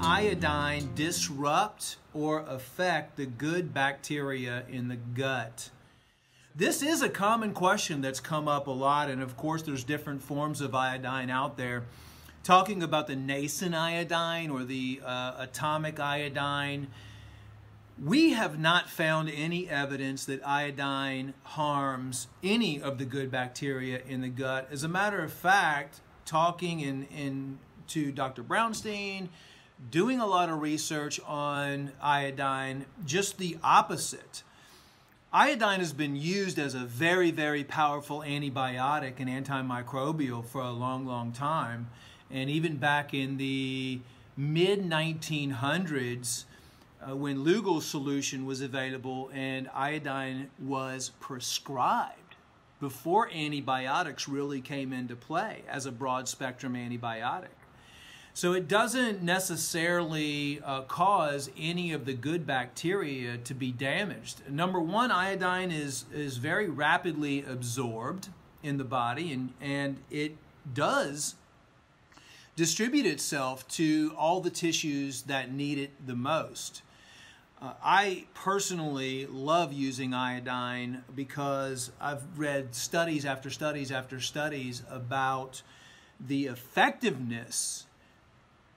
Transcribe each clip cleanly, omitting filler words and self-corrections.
iodine disrupt or affect the good bacteria in the gut? This is a common question that's come up a lot, and of course there's different forms of iodine out there. Talking about the nascent iodine or the atomic iodine, we have not found any evidence that iodine harms any of the good bacteria in the gut. As a matter of fact, talking to Dr. Brownstein, doing a lot of research on iodine, just the opposite. Iodine has been used as a very, very powerful antibiotic and antimicrobial for a long, long time. And even back in the mid-1900s, when Lugal's solution was available and iodine was prescribed, before antibiotics really came into play as a broad-spectrum antibiotic. So it doesn't necessarily cause any of the good bacteria to be damaged. Number one, iodine is very rapidly absorbed in the body, and it does distribute itself to all the tissues that need it the most. I personally love using iodine because I've read studies after studies after studies about the effectiveness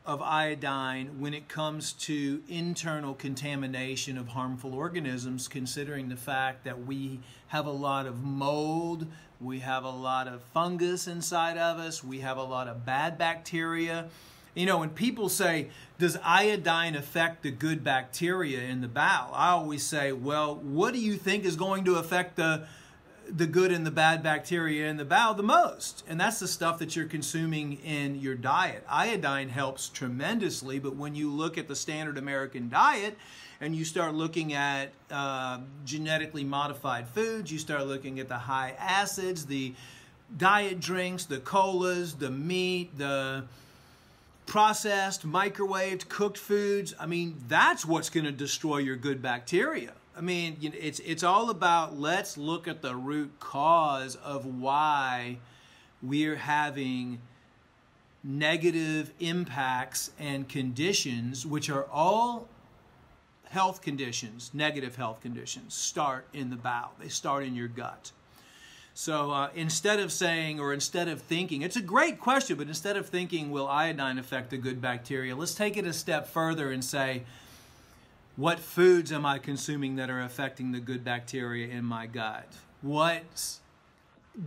of iodine when it comes to internal contamination of harmful organisms, considering the fact that we have a lot of mold, we have a lot of fungus inside of us, we have a lot of bad bacteria. You know, when people say, does iodine affect the good bacteria in the bowel? I always say, well, what do you think is going to affect the good and the bad bacteria in the bowel the most? And that's the stuff that you're consuming in your diet. Iodine helps tremendously, but when you look at the standard American diet and you start looking at genetically modified foods, you start looking at the high acids, the diet drinks, the colas, the meat, the processed, microwaved, cooked foods, I mean, that's what's going to destroy your good bacteria. I mean, it's all about, let's look at the root cause of why we're having negative impacts and conditions, which are all health conditions, negative health conditions, start in the bowel. They start in your gut. So instead of saying, or instead of thinking, it's a great question, but instead of thinking, will iodine affect the good bacteria, let's take it a step further and say, what foods am I consuming that are affecting the good bacteria in my gut? What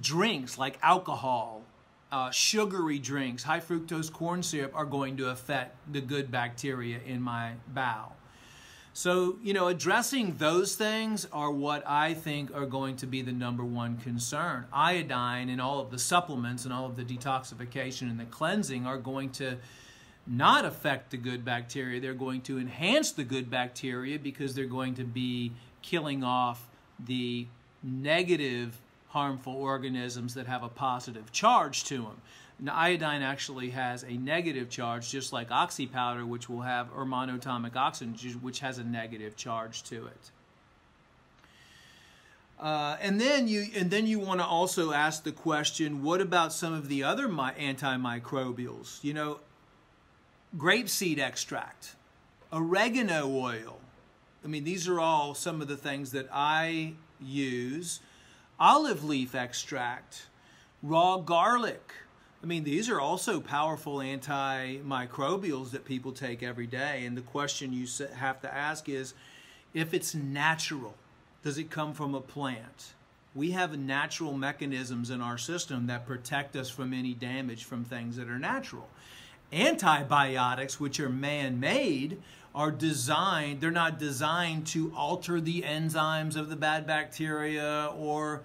drinks like alcohol, sugary drinks, high fructose corn syrup are going to affect the good bacteria in my bowel? So, you know, addressing those things are what I think are going to be the number one concern. Iodine and all of the supplements and all of the detoxification and the cleansing are going to not affect the good bacteria. They're going to enhance the good bacteria because they're going to be killing off the negative harmful organisms that have a positive charge to them. Now, iodine actually has a negative charge, just like oxy powder, which will have, or monatomic oxygen, which has a negative charge to it. And then you want to also ask the question, what about some of the other antimicrobials? You know, grapeseed extract, oregano oil. I mean, these are all some of the things that I use. Olive leaf extract, raw garlic. I mean, these are also powerful antimicrobials that people take every day. And the question you have to ask is, if it's natural, does it come from a plant? We have natural mechanisms in our system that protect us from any damage from things that are natural. Antibiotics, which are man-made, are designed, they're not designed to alter the enzymes of the bad bacteria or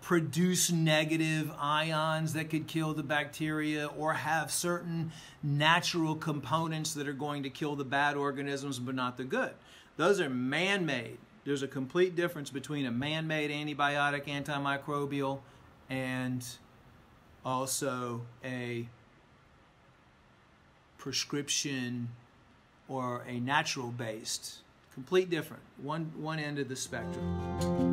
produce negative ions that could kill the bacteria or have certain natural components that are going to kill the bad organisms but not the good. Those are man-made. There's a complete difference between a man-made antibiotic, antimicrobial, and also a prescription or a natural-based. Complete different. One end of the spectrum.